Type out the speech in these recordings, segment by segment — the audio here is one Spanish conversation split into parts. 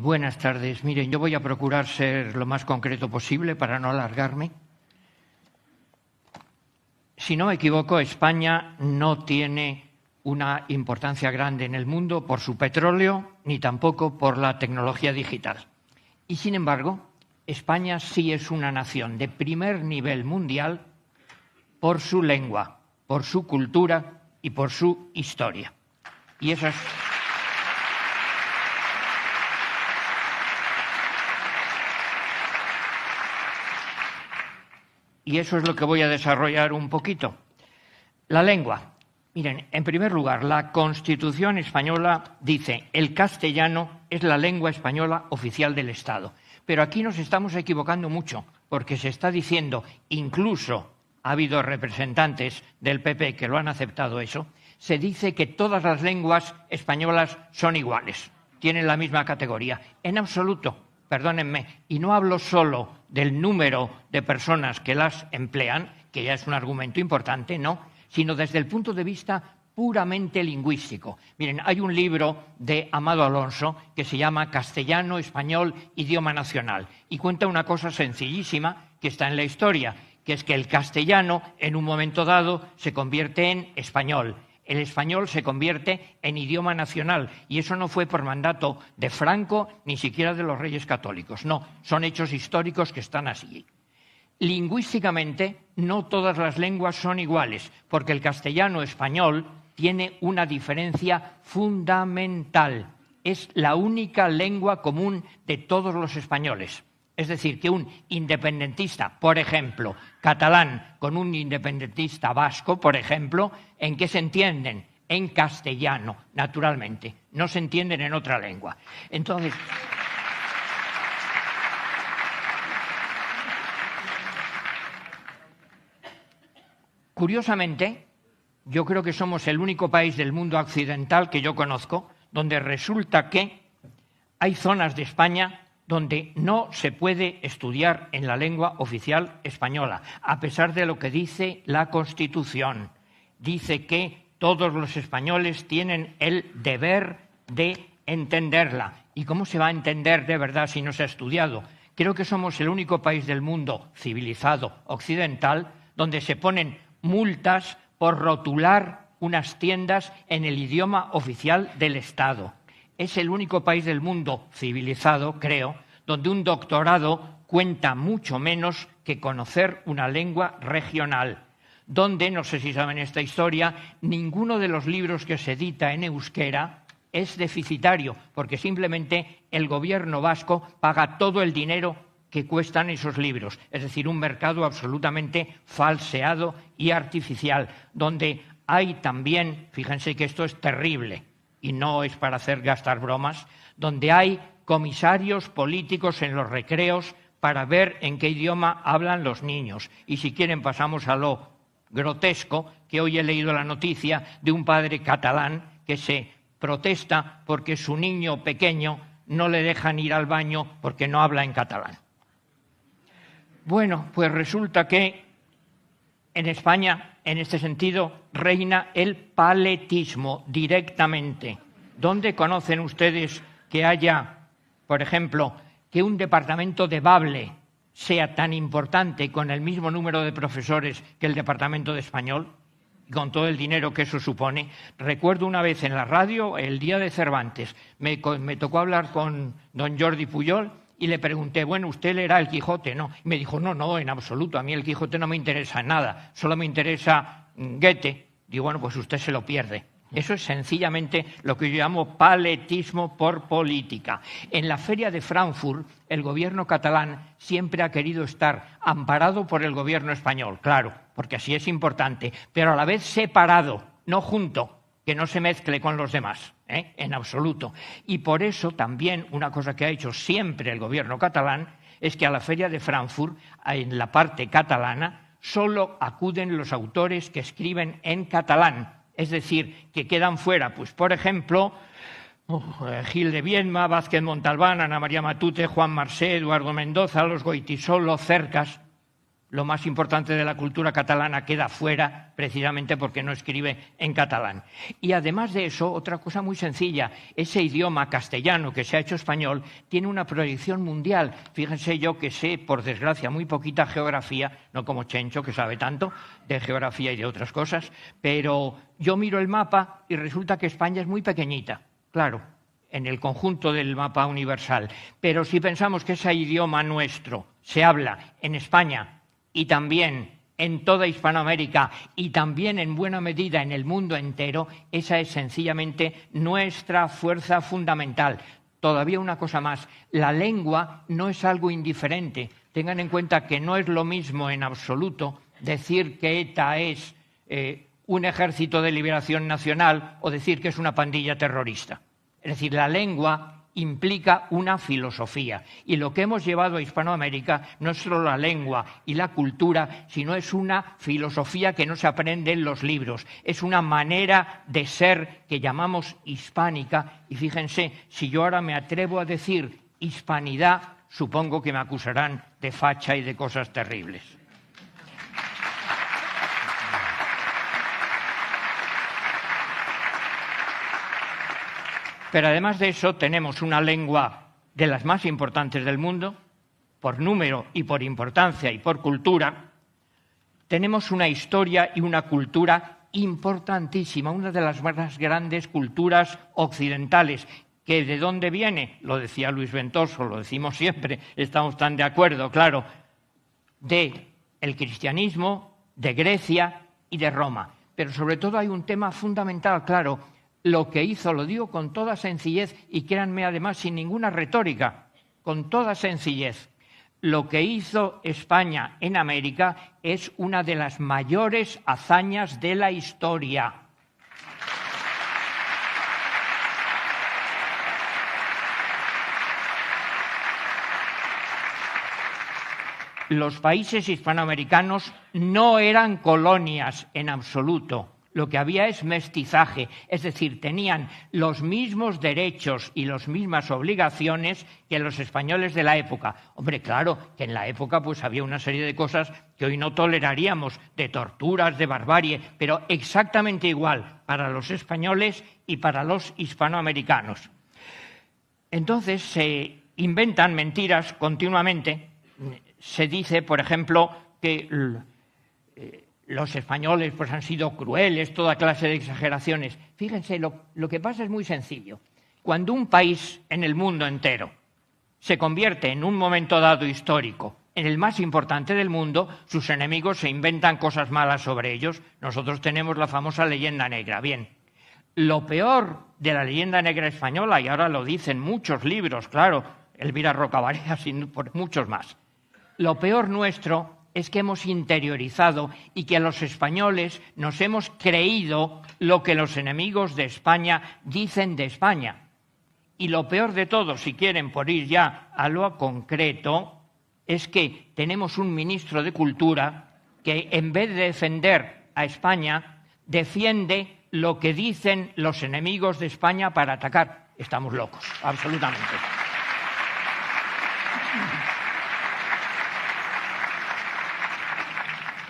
Buenas tardes. Miren, yo voy a procurar ser lo más concreto posible para no alargarme. Si no me equivoco, España no tiene una importancia grande en el mundo por su petróleo ni tampoco por la tecnología digital. Y sin embargo, España sí es una nación de primer nivel mundial por su lengua, por su cultura y por su historia. Y eso es... Y eso es lo que voy a desarrollar un poquito. La lengua. Miren, en primer lugar, la Constitución española dice el castellano es la lengua española oficial del Estado. Pero aquí nos estamos equivocando mucho, porque se está diciendo, incluso ha habido representantes del PP que lo han aceptado eso, se dice que todas las lenguas españolas son iguales, tienen la misma categoría. En absoluto. Perdónenme, y no hablo solo del número de personas que las emplean, que ya es un argumento importante, no, sino desde el punto de vista puramente lingüístico. Miren, hay un libro de Amado Alonso que se llama Castellano, Español, Idioma Nacional, y cuenta una cosa sencillísima que está en la historia, que es que el castellano, en un momento dado, se convierte en español. El español se convierte en idioma nacional y eso no fue por mandato de Franco ni siquiera de los Reyes Católicos. No, son hechos históricos que están así. Lingüísticamente, no todas las lenguas son iguales, porque el castellano-español tiene una diferencia fundamental. Es la única lengua común de todos los españoles. Es decir, que un independentista, por ejemplo, catalán con un independentista vasco, por ejemplo, ¿en qué se entienden? En castellano, naturalmente. No se entienden en otra lengua. Entonces, curiosamente, yo creo que somos el único país del mundo occidental que yo conozco donde resulta que hay zonas de España donde no se puede estudiar en la lengua oficial española, a pesar de lo que dice la Constitución. Dice que todos los españoles tienen el deber de entenderla. ¿Y cómo se va a entender de verdad si no se ha estudiado? Creo que somos el único país del mundo civilizado occidental donde se ponen multas por rotular unas tiendas en el idioma oficial del Estado. Es el único país del mundo civilizado, creo, donde un doctorado cuenta mucho menos que conocer una lengua regional, donde, no sé si saben esta historia, ninguno de los libros que se edita en euskera es deficitario, porque simplemente el gobierno vasco paga todo el dinero que cuestan esos libros, es decir, un mercado absolutamente falseado y artificial, donde hay también, fíjense que esto es terrible, y no es para hacer gastar bromas, donde hay comisarios políticos en los recreos para ver en qué idioma hablan los niños. Y si quieren pasamos a lo grotesco, que hoy he leído la noticia de un padre catalán que se protesta porque su niño pequeño no le dejan ir al baño porque no habla en catalán. Bueno, pues resulta que en España, en este sentido, reina el paletismo directamente. ¿Dónde conocen ustedes que haya, por ejemplo, que un departamento de Bable sea tan importante con el mismo número de profesores que el departamento de español, con todo el dinero que eso supone? Recuerdo una vez en la radio, el día de Cervantes, me tocó hablar con don Jordi Pujol y le pregunté, bueno, ¿usted leerá El Quijote? No. Y me dijo, no, en absoluto, a mí El Quijote no me interesa nada, solo me interesa Goethe. Digo, bueno, pues usted se lo pierde. Eso es sencillamente lo que yo llamo paletismo por política. En la Feria de Frankfurt, el gobierno catalán siempre ha querido estar amparado por el gobierno español, claro, porque así es importante, pero a la vez separado, no junto, que no se mezcle con los demás, en absoluto. Y por eso también una cosa que ha hecho siempre el gobierno catalán es que a la Feria de Frankfurt, en la parte catalana, solo acuden los autores que escriben en catalán. Es decir, que quedan fuera, pues por ejemplo, Gil de Viedma, Vázquez Montalbán, Ana María Matute, Juan Marsé, Eduardo Mendoza, los Goytisolo, Cercas. lo más importante de la cultura catalana queda fuera precisamente porque no escribe en catalán. Y además de eso, otra cosa muy sencilla, ese idioma castellano que se ha hecho español tiene una proyección mundial. Fíjense, yo que sé, por desgracia, muy poquita geografía, no como Chencho, que sabe tanto de geografía y de otras cosas, pero yo miro el mapa y resulta que España es muy pequeñita, claro, en el conjunto del mapa universal. Pero si pensamos que ese idioma nuestro se habla en España y también en toda Hispanoamérica y también en buena medida en el mundo entero, esa es sencillamente nuestra fuerza fundamental. Todavía una cosa más, la lengua no es algo indiferente. Tengan en cuenta que no es lo mismo en absoluto decir que ETA es un ejército de liberación nacional o decir que es una pandilla terrorista. Es decir, la lengua implica una filosofía. Y lo que hemos llevado a Hispanoamérica no es solo la lengua y la cultura, sino es una filosofía que no se aprende en los libros. Es una manera de ser que llamamos hispánica. Y fíjense, si yo ahora me atrevo a decir hispanidad, supongo que me acusarán de facha y de cosas terribles. Pero además de eso tenemos una lengua de las más importantes del mundo, por número y por importancia y por cultura. Tenemos una historia y una cultura importantísima, una de las más grandes culturas occidentales. ¿Que de dónde viene? Lo decía Luis Ventoso, lo decimos siempre, estamos tan de acuerdo, claro, del cristianismo, de Grecia y de Roma. Pero sobre todo hay un tema fundamental, claro. Lo que hizo, lo digo con toda sencillez y créanme además sin ninguna retórica, con toda sencillez, lo que hizo España en América es una de las mayores hazañas de la historia. Los países hispanoamericanos no eran colonias en absoluto. Lo que había es mestizaje, es decir, tenían los mismos derechos y las mismas obligaciones que los españoles de la época. Hombre, claro, que en la época pues había una serie de cosas que hoy no toleraríamos, de torturas, de barbarie, pero exactamente igual para los españoles y para los hispanoamericanos. Entonces se inventan mentiras continuamente. Se dice, por ejemplo, que los españoles pues, han sido crueles, toda clase de exageraciones. Fíjense, lo que pasa es muy sencillo. Cuando un país en el mundo entero se convierte en un momento dado histórico en el más importante del mundo, sus enemigos se inventan cosas malas sobre ellos. Nosotros tenemos la famosa leyenda negra. Bien, lo peor de la leyenda negra española, y ahora lo dicen muchos libros, claro, Elvira Rocabarea, por muchos más, lo peor nuestro es que hemos interiorizado y que los españoles nos hemos creído lo que los enemigos de España dicen de España. Y lo peor de todo, si quieren por ir ya a lo concreto, es que tenemos un ministro de Cultura que en vez de defender a España, defiende lo que dicen los enemigos de España para atacar. Estamos locos, absolutamente.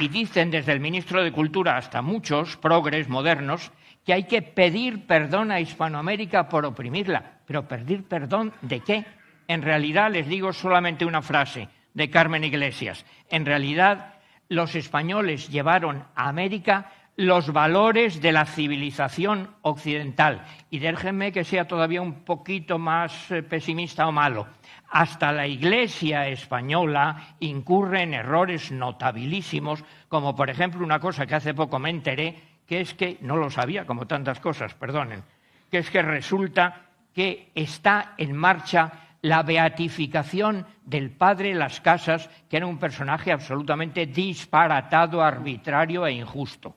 Y dicen desde el ministro de Cultura hasta muchos progres modernos que hay que pedir perdón a Hispanoamérica por oprimirla. ¿Pero pedir perdón de qué? En realidad les digo solamente una frase de Carmen Iglesias. En realidad los españoles llevaron a América los valores de la civilización occidental. Y déjenme que sea todavía un poquito más pesimista o malo. Hasta la Iglesia española incurre en errores notabilísimos, como por ejemplo una cosa que hace poco me enteré, que es que, no lo sabía, como tantas cosas, perdonen, que es que resulta que está en marcha la beatificación del padre Las Casas, que era un personaje absolutamente disparatado, arbitrario e injusto.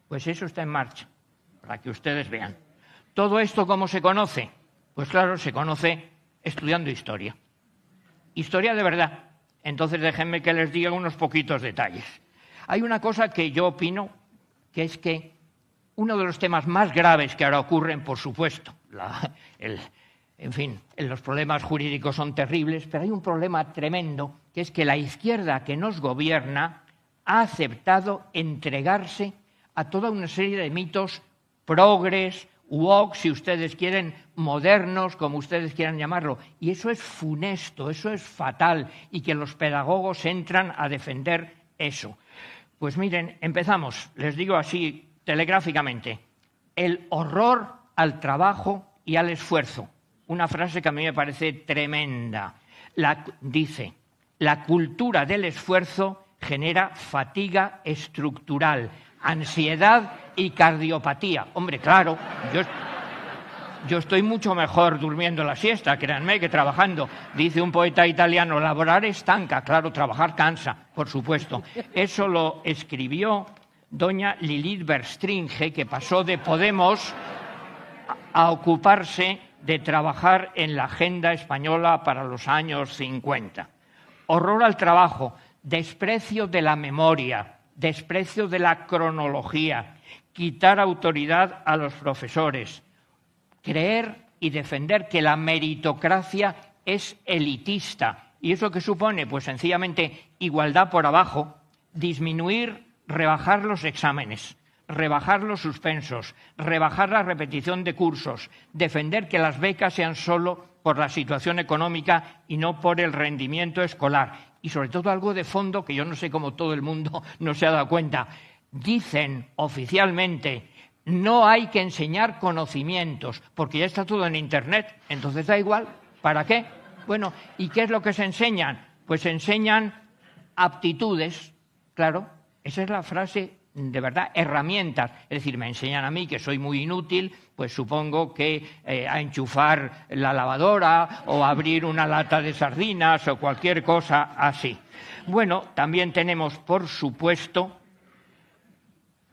Pues eso está en marcha, para que ustedes vean. ¿Todo esto cómo se conoce? Pues claro, se conoce estudiando historia. Historia de verdad. Entonces déjenme que les diga unos poquitos detalles. Hay una cosa que yo opino, que es que uno de los temas más graves que ahora ocurren, por supuesto, los problemas jurídicos son terribles, pero hay un problema tremendo, que es que la izquierda que nos gobierna ha aceptado entregarse a toda una serie de mitos progres, woke, si ustedes quieren, modernos, como ustedes quieran llamarlo. Y eso es funesto, eso es fatal, y que los pedagogos entran a defender eso. Pues miren, empezamos, les digo así telegráficamente, el horror al trabajo y al esfuerzo. Una frase que a mí me parece tremenda. Dice, la cultura del esfuerzo genera fatiga estructural, ansiedad y cardiopatía. Hombre, claro, yo estoy mucho mejor durmiendo la siesta, créanme, que trabajando. Dice un poeta italiano, laborar estanca, claro, trabajar cansa, por supuesto. Eso lo escribió doña Lilith Berstringe, que pasó de Podemos a ocuparse de trabajar en la agenda española para los años 50. Horror al trabajo, desprecio de la memoria, desprecio de la cronología, quitar autoridad a los profesores, creer y defender que la meritocracia es elitista. ¿Y eso qué supone? Pues sencillamente igualdad por abajo, disminuir, rebajar los exámenes, rebajar los suspensos, rebajar la repetición de cursos, defender que las becas sean solo por la situación económica y no por el rendimiento escolar. Y sobre todo algo de fondo que yo no sé cómo todo el mundo no se ha dado cuenta. Dicen oficialmente, no hay que enseñar conocimientos, porque ya está todo en Internet, entonces da igual, ¿para qué? Bueno, ¿y qué es lo que se enseñan? Pues se enseñan aptitudes, claro, esa es la frase de verdad, herramientas, es decir, me enseñan a mí que soy muy inútil, pues supongo que a enchufar la lavadora o a abrir una lata de sardinas o cualquier cosa así. Bueno, también tenemos, por supuesto,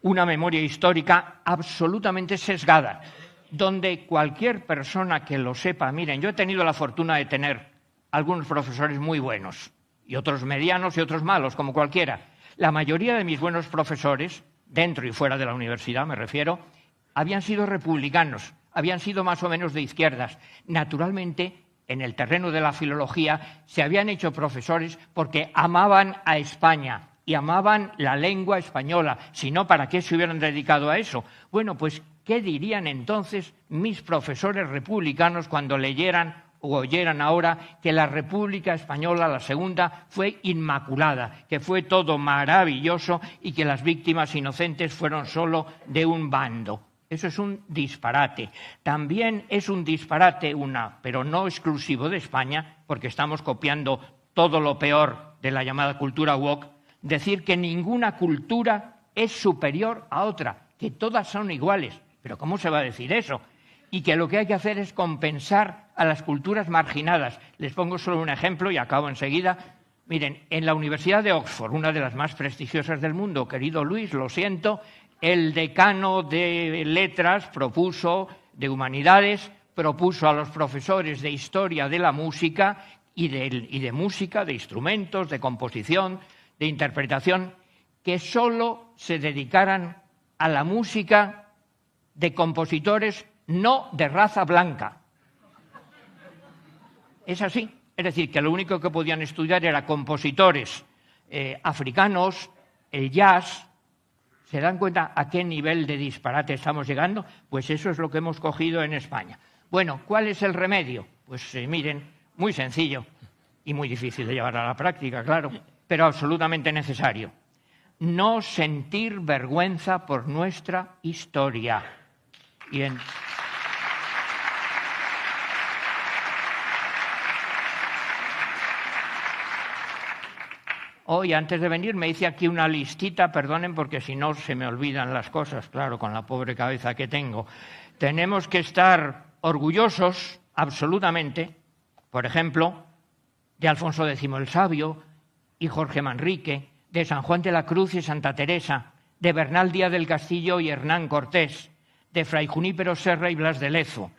una memoria histórica absolutamente sesgada, donde cualquier persona que lo sepa, miren, yo he tenido la fortuna de tener algunos profesores muy buenos y otros medianos y otros malos, como cualquiera. La mayoría de mis buenos profesores, dentro y fuera de la universidad me refiero, habían sido republicanos, habían sido más o menos de izquierdas. Naturalmente, en el terreno de la filología, se habían hecho profesores porque amaban a España y amaban la lengua española. Si no, ¿para qué se hubieran dedicado a eso? Bueno, pues, ¿qué dirían entonces mis profesores republicanos cuando leyeran o oyeran ahora que la República Española, la segunda, fue inmaculada, que fue todo maravilloso y que las víctimas inocentes fueron solo de un bando? Eso es un disparate. También es un disparate, pero no exclusivo de España, porque estamos copiando todo lo peor de la llamada cultura woke, decir que ninguna cultura es superior a otra, que todas son iguales. ¿Pero cómo se va a decir eso? Y que lo que hay que hacer es compensar a las culturas marginadas. Les pongo solo un ejemplo y acabo enseguida. Miren, en la Universidad de Oxford, una de las más prestigiosas del mundo, querido Luis, lo siento, el decano de letras de humanidades, propuso a los profesores de historia de la música y de música, de instrumentos, de composición, de interpretación, que solo se dedicaran a la música de compositores no de raza blanca. Es así. Es decir, que lo único que podían estudiar era compositores africanos, el jazz. ¿Se dan cuenta a qué nivel de disparate estamos llegando? Pues eso es lo que hemos cogido en España. Bueno, ¿cuál es el remedio? Pues miren, muy sencillo y muy difícil de llevar a la práctica, claro, pero absolutamente necesario. No sentir vergüenza por nuestra historia. Hoy, antes de venir, me hice aquí una listita, perdonen, porque si no se me olvidan las cosas, claro, con la pobre cabeza que tengo. Tenemos que estar orgullosos, absolutamente, por ejemplo, de Alfonso X el Sabio y Jorge Manrique, de San Juan de la Cruz y Santa Teresa, de Bernal Díaz del Castillo y Hernán Cortés, de Fray Junípero Serra y Blas de Lezo,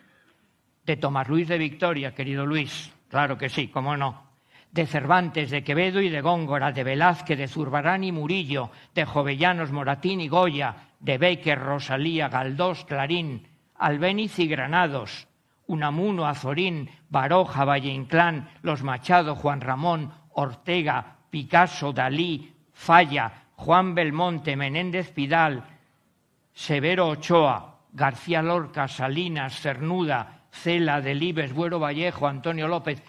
de Tomás Luis de Victoria, querido Luis, claro que sí, cómo no, de Cervantes, de Quevedo y de Góngora, de Velázquez, de Zurbarán y Murillo, de Jovellanos, Moratín y Goya, de Bécquer, Rosalía, Galdós, Clarín, Albéniz y Granados, Unamuno, Azorín, Baroja, Valle Inclán, Los Machado, Juan Ramón, Ortega, Picasso, Dalí, Falla, Juan Belmonte, Menéndez Pidal, Severo Ochoa, García Lorca, Salinas, Cernuda, Cela, Delibes, Buero Vallejo, Antonio López.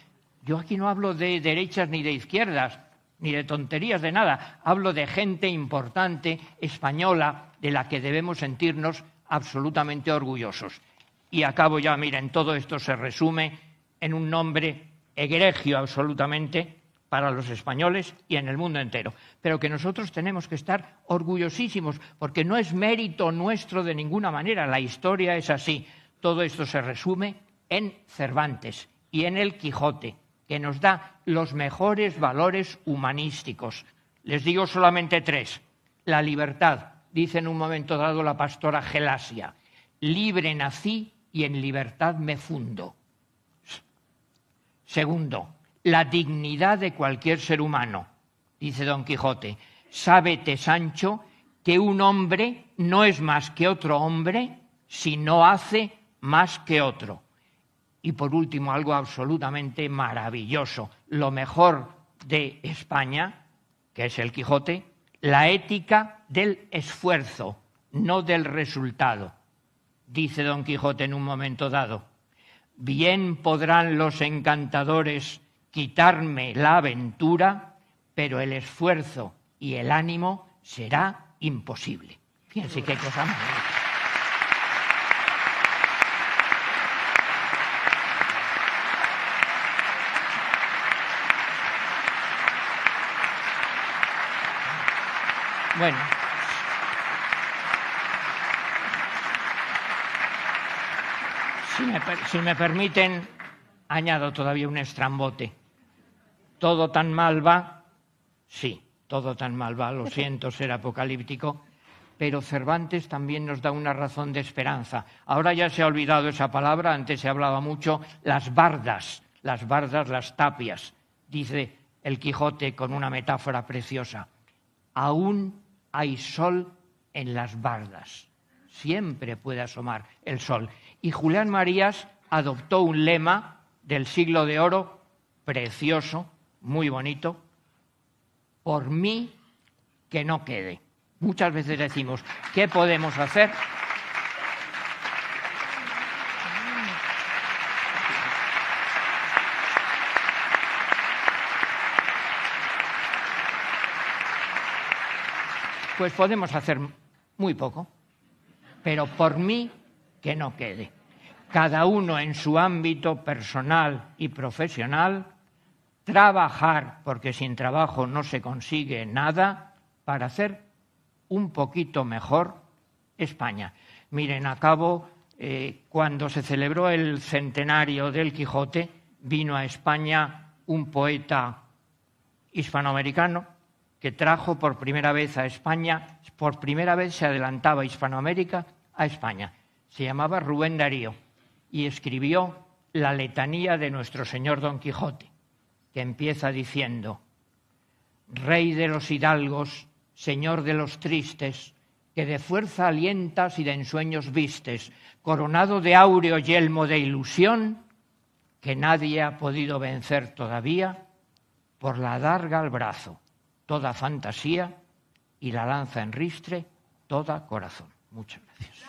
Yo aquí no hablo de derechas ni de izquierdas, ni de tonterías de nada. Hablo de gente importante, española, de la que debemos sentirnos absolutamente orgullosos. Y acabo ya, miren, todo esto se resume en un nombre egregio absolutamente para los españoles y en el mundo entero. Pero que nosotros tenemos que estar orgullosísimos, porque no es mérito nuestro de ninguna manera. La historia es así. Todo esto se resume en Cervantes y en el Quijote, que nos da los mejores valores humanísticos. Les digo solamente 3. La libertad, dice en un momento dado la pastora Gelasia. Libre nací y en libertad me fundo. Segundo, la dignidad de cualquier ser humano, dice Don Quijote. Sábete, Sancho, que un hombre no es más que otro hombre si no hace más que otro. Y por último, algo absolutamente maravilloso, lo mejor de España, que es el Quijote, la ética del esfuerzo, no del resultado. Dice Don Quijote en un momento dado, bien podrán los encantadores quitarme la aventura, pero el esfuerzo y el ánimo será imposible. Fíjense qué cosa más. Bueno, si me permiten, añado todavía un estrambote. ¿Todo tan mal va? Sí, todo tan mal va, lo siento ser apocalíptico, pero Cervantes también nos da una razón de esperanza. Ahora ya se ha olvidado esa palabra, antes se hablaba mucho, las bardas, las tapias. Dice el Quijote con una metáfora preciosa. Aún hay sol en las bardas. Siempre puede asomar el sol. Y Julián Marías adoptó un lema del Siglo de Oro, precioso, muy bonito, por mí que no quede. Muchas veces decimos, ¿qué podemos hacer? Pues podemos hacer muy poco, pero por mí que no quede. Cada uno en su ámbito personal y profesional, trabajar, porque sin trabajo no se consigue nada, para hacer un poquito mejor España. Miren, acabo, cuando se celebró el centenario del Quijote, vino a España un poeta hispanoamericano que trajo por primera vez a España, por primera vez se adelantaba Hispanoamérica a España. Se llamaba Rubén Darío y escribió la letanía de nuestro señor Don Quijote, que empieza diciendo: Rey de los hidalgos, señor de los tristes, que de fuerza alientas y de ensueños vistes, coronado de áureo yelmo de ilusión, que nadie ha podido vencer todavía, por la adarga al brazo, toda fantasía, y la lanza en ristre, toda corazón. Muchas gracias.